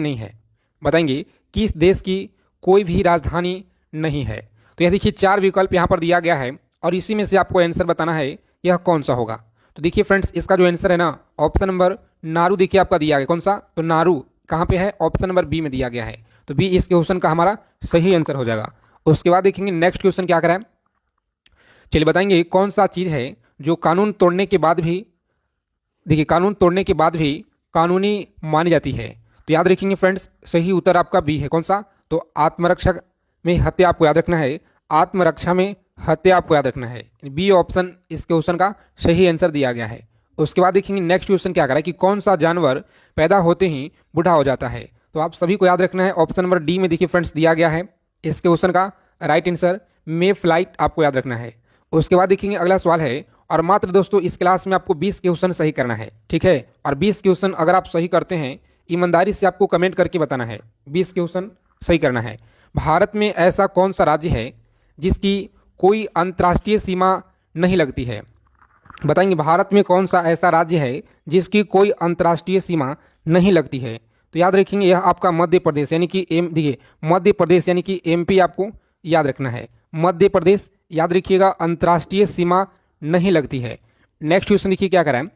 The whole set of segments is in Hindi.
नहीं है। बताएंगे किस देश की कोई भी राजधानी नहीं है। तो यह देखिए 4 विकल्प यहाँ पर दिया गया है और इसी में से आपको आंसर बताना है यह कौन सा होगा। तो देखिए फ्रेंड्स, इसका जो आंसर है ना, ऑप्शन नंबर नारू देखिए आपका दिया गया। कौन सा? तो नारू कहाँ पे है? ऑप्शन नंबर बी में दिया गया है। तो बी इस क्वेश्चन का हमारा सही आंसर हो जाएगा। उसके बाद देखेंगे नेक्स्ट क्वेश्चन क्या करा है। चलिए बताएंगे कौन सा चीज़ है जो कानून तोड़ने के बाद भी, देखिए कानून तोड़ने के बाद भी कानूनी मानी जाती है। तो याद रखेंगे फ्रेंड्स, सही उत्तर आपका बी है। कौन सा? तो आत्मरक्षा में हत्या आपको याद रखना है। आत्मरक्षा में हत्या आपको याद रखना है। बी ऑप्शन इस क्वेश्चन का सही आंसर दिया गया है। उसके बाद देखेंगे नेक्स्ट क्वेश्चन क्या करा है कि कौन सा जानवर पैदा होते ही बूढ़ा हो जाता है। तो आप सभी को याद रखना है, ऑप्शन नंबर डी में देखिए फ्रेंड्स दिया गया है। इस क्वेश्चन का राइट आंसर मे फ्लाइट आपको याद रखना है। उसके बाद देखेंगे अगला सवाल है, और मात्र दोस्तों इस क्लास में आपको 20 क्वेश्चन सही करना है, ठीक है। और 20 क्वेश्चन अगर आप सही करते हैं, ईमानदारी से आपको कमेंट करके बताना है, 20 क्वेश्चन सही करना है। भारत में ऐसा कौन सा राज्य है जिसकी कोई अंतर्राष्ट्रीय सीमा नहीं लगती है। बताएंगे भारत में कौन सा ऐसा राज्य है जिसकी कोई अंतर्राष्ट्रीय सीमा नहीं लगती है। तो याद रखेंगे यह आपका मध्य प्रदेश यानी कि देखिए मध्य प्रदेश यानी कि एमपी आपको याद रखना है। मध्य प्रदेश याद रखिएगा, अंतर्राष्ट्रीय सीमा नहीं लगती है। नेक्स्ट क्वेश्चन देखिए क्या करें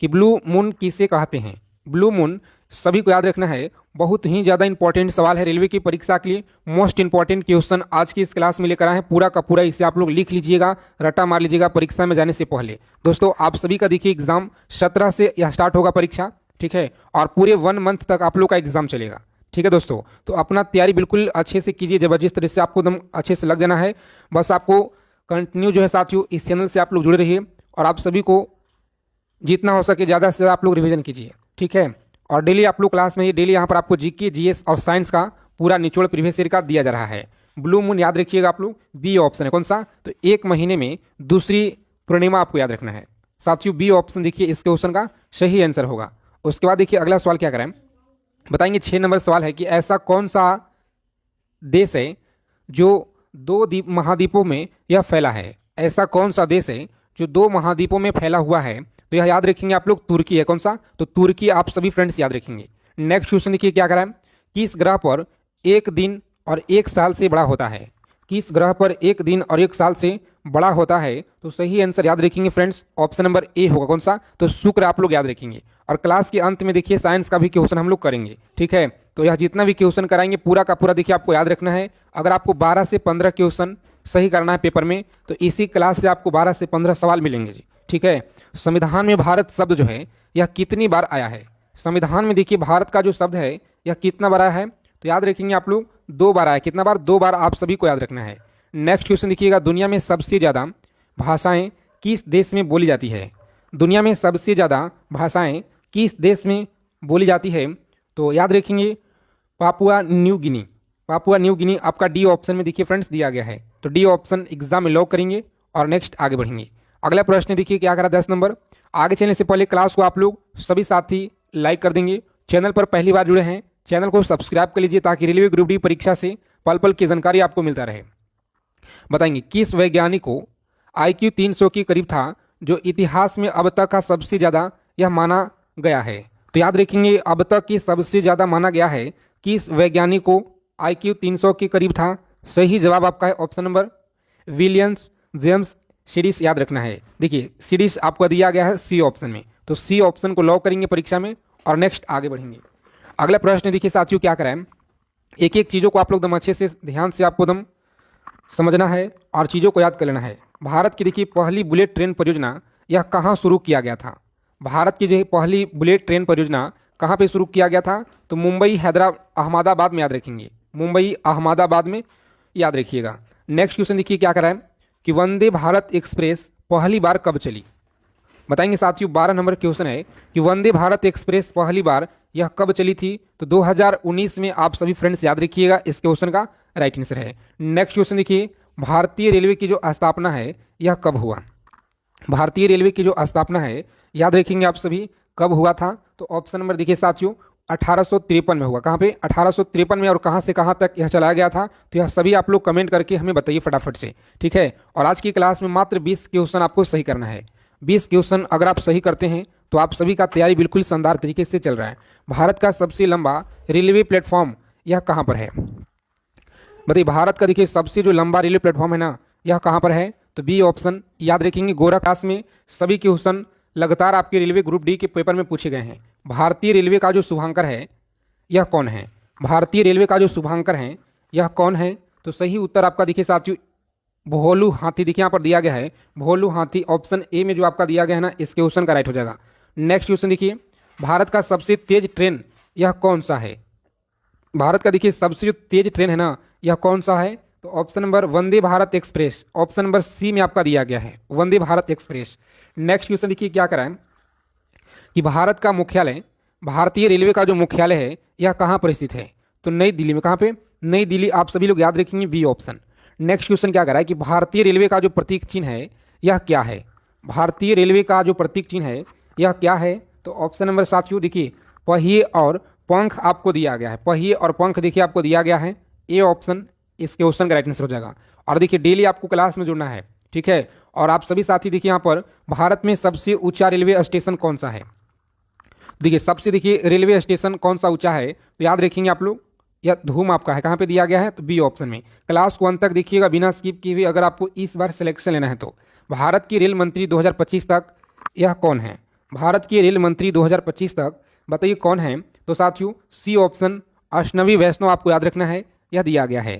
कि ब्लू मून किसे कहते हैं। ब्लू मून सभी को याद रखना है, बहुत ही ज़्यादा इंपॉर्टेंट सवाल है रेलवे की परीक्षा के लिए। मोस्ट इंपॉर्टेंट क्वेश्चन आज की इस क्लास में लेकर आए हैं, पूरा का पूरा इसे आप लोग लिख लीजिएगा, रट्टा मार लीजिएगा परीक्षा में जाने से पहले। दोस्तों आप सभी का देखिए एग्जाम 17 से यह स्टार्ट होगा परीक्षा, ठीक है, और पूरे 1 मंथ तक आप लोग का एग्जाम चलेगा, ठीक है दोस्तों। तो अपना तैयारी बिल्कुल अच्छे से कीजिए, जबरदस्त तरह से आपको एकदम अच्छे से लग जाना है। बस आपको कंटिन्यू जो है साथियों इस चैनल से आप लोग जुड़े रहिए और आप सभी को जितना हो सके ज़्यादा से ज़्यादा आप लोग रिवीजन कीजिए, ठीक है। और डेली आप लोग क्लास में डेली यहाँ पर आपको जीके, जीएस और साइंस का पूरा निचोड़ प्रीवियस ईयर का दिया जा रहा है। ब्लू मून याद रखिएगा आप लोग, बी ऑप्शन है। कौन सा? तो 1 महीने में दूसरी पूर्णिमा आपको याद रखना है साथियों। बी ऑप्शन देखिए इस क्वेश्चन का सही आंसर होगा। उसके बाद देखिए अगला सवाल क्या करें, बताएंगे 6 नंबर सवाल है कि ऐसा कौन सा देश है जो 2 महाद्वीपों में यह फैला है। ऐसा कौन सा देश है जो 2 महाद्वीपों में फैला हुआ है। तो यह याद रखेंगे आप लोग, तुर्की है। कौन सा? तो तुर्की आप सभी फ्रेंड्स याद रखेंगे। नेक्स्ट क्वेश्चन देखिए क्या करा है, किस ग्रह पर 1 दिन और 1 साल से बड़ा होता है। किस ग्रह पर 1 दिन और 1 साल से बड़ा होता है। तो सही आंसर याद रखेंगे फ्रेंड्स, ऑप्शन नंबर ए होगा। कौन सा? तो शुक्र आप लोग याद रखेंगे। और क्लास के अंत में देखिए साइंस का भी क्वेश्चन हम लोग करेंगे, ठीक है। तो यह जितना भी क्वेश्चन कराएंगे पूरा का पूरा देखिए आपको याद रखना है। अगर आपको 12 से 15 क्वेश्चन सही करना है पेपर में, तो इसी क्लास से आपको 12 से 15 सवाल मिलेंगे जी, ठीक है। संविधान में भारत शब्द जो है यह कितनी बार आया है। संविधान में देखिए भारत का जो शब्द है यह कितना बार आया है। तो याद रखेंगे आप लोग 2 बार आया। कितना बार? 2 बार आप सभी को याद रखना है। नेक्स्ट क्वेश्चन देखिएगा, दुनिया में सबसे ज़्यादा भाषाएं किस देश में बोली जाती है। दुनिया में सबसे ज़्यादा भाषाएं किस देश में बोली जाती है। तो याद रखेंगे Papua New Guinea. Papua New Guinea आपका डी ऑप्शन में देखिए फ्रेंड्स दिया गया है। तो डी ऑप्शन एग्जाम में लॉक करेंगे और नेक्स्ट आगे बढ़ेंगे। अगला प्रश्न देखिए क्या करा 10 नंबर। आगे चलने से पहले क्लास को आप लोग सभी साथी लाइक कर देंगे। चैनल पर पहली बार जुड़े हैं, चैनल को सब्सक्राइब कर लीजिए ताकि रेलवे ग्रुप डी परीक्षा से पल पल की जानकारी आपको मिलता रहे। बताएंगे किस वैज्ञानिक को IQ 300 के करीब था, जो इतिहास में अब तक का सबसे ज़्यादा यह माना गया है। तो याद रखेंगे अब तक की सबसे ज़्यादा माना गया है, किस वैज्ञानिक को IQ 300 के करीब था। सही जवाब आपका है option number Williams James series याद रखना है। देखिए सीरीज आपको दिया गया है सी ऑप्शन में, तो सी ऑप्शन को लॉक करेंगे परीक्षा में और नेक्स्ट आगे बढ़ेंगे। अगला प्रश्न देखिए साथियों क्या कराएं, एक एक चीज़ों को आप लोग एकदम अच्छे से ध्यान से आपको एकदम समझना है और चीज़ों को याद कर लेना है। भारत की देखिए पहली बुलेट ट्रेन परियोजना यह कहाँ शुरू किया गया था। भारत की जो पहली बुलेट ट्रेन परियोजना कहाँ पे शुरू किया गया था। तो मुंबई अहमदाबाद में याद रखेंगे, मुंबई अहमदाबाद में याद रखिएगा। नेक्स्ट क्वेश्चन देखिए क्या कराएं कि वंदे भारत एक्सप्रेस पहली बार कब चली। बताएंगे साथियों 12 नंबर क्वेश्चन है कि वंदे भारत एक्सप्रेस पहली बार यह कब चली थी। तो 2019 में आप सभी फ्रेंड्स याद रखिएगा, इस क्वेश्चन का राइट आंसर है। नेक्स्ट क्वेश्चन देखिए, भारतीय रेलवे की जो स्थापना है यह कब हुआ। भारतीय रेलवे की जो स्थापना है याद रखेंगे आप सभी कब हुआ था। तो ऑप्शन नंबर देखिए साथियों 1853 में हुआ। कहाँ पे? 1853 में। और कहाँ से कहाँ तक यह चलाया गया था, तो यह सभी आप लोग कमेंट करके हमें बताइए फटाफट से, ठीक है। और आज की क्लास में मात्र 20 क्वेश्चन आपको सही करना है, 20 क्वेश्चन अगर आप सही करते हैं तो आप सभी का तैयारी बिल्कुल शानदार तरीके से चल रहा है। भारत का सबसे लंबा रेलवे प्लेटफॉर्म यह कहाँ पर है? बताइए, भारत का देखिए सबसे जो लंबा रेलवे प्लेटफॉर्म है ना, यह कहाँ पर है? तो बी ऑप्शन याद रखेंगे। गोरखपुर में सभी क्वेश्चन लगातार आपके रेलवे ग्रुप डी के पेपर में पूछे गए हैं। भारतीय रेलवे का जो शुभांकर है यह कौन है? भारतीय रेलवे का जो शुभांकर है यह कौन है? तो सही उत्तर आपका देखिए साथियों भोलू हाथी, देखिए यहाँ पर दिया गया है भोलू हाथी। ऑप्शन ए में जो आपका दिया गया है ना, इस क्वेश्चन का राइट हो जाएगा। नेक्स्ट क्वेश्चन देखिए, भारत का सबसे तेज ट्रेन यह कौन सा है? भारत का देखिए सबसे जो तेज ट्रेन है ना, यह कौन सा है? तो option number Vande Bharat express. Option number C में आपका दिया गया है Vande Bharat express. Next question देखिए क्या कराएं कि भारत का मुख्यालय, भारतीय रेलवे का जो मुख्यालय है यह कहाँ पर स्थित है? तो नई दिल्ली में। कहाँ पे? नई दिल्ली। आप सभी लोग याद रखेंगे बी ऑप्शन। नेक्स्ट क्वेश्चन क्या कर रहा है कि भारतीय रेलवे का जो प्रतीक चिन्ह है यह क्या है? भारतीय रेलवे का जो प्रतीक चिन्ह है यह क्या है? तो ऑप्शन नंबर साथियों देखिए पहिए और पंख आपको दिया गया है। पहिए और पंख देखिए आपको दिया गया है। ए ऑप्शन इस क्वेश्चन का राइट आंसर हो जाएगा। और देखिए डेली आपको क्लास में जुड़ना है, ठीक है। और आप सभी साथी देखिए यहाँ पर भारत में सबसे ऊंचा रेलवे स्टेशन कौन सा है? देखिए सबसे देखिए रेलवे स्टेशन कौन सा ऊंचा है, तो याद रखेंगे आप लोग यह धूम आपका है। कहाँ पे दिया गया है? तो बी ऑप्शन में। क्लास को अंत तक देखिएगा बिना स्किप किए हुए, अगर आपको इस बार सिलेक्शन लेना है तो। भारत की रेल मंत्री 2025 तक यह कौन है? भारत की रेल मंत्री 2025 तक बताइए कौन है? तो साथियों सी ऑप्शन अश्नवी वैष्णव आपको याद रखना है, यह दिया गया है।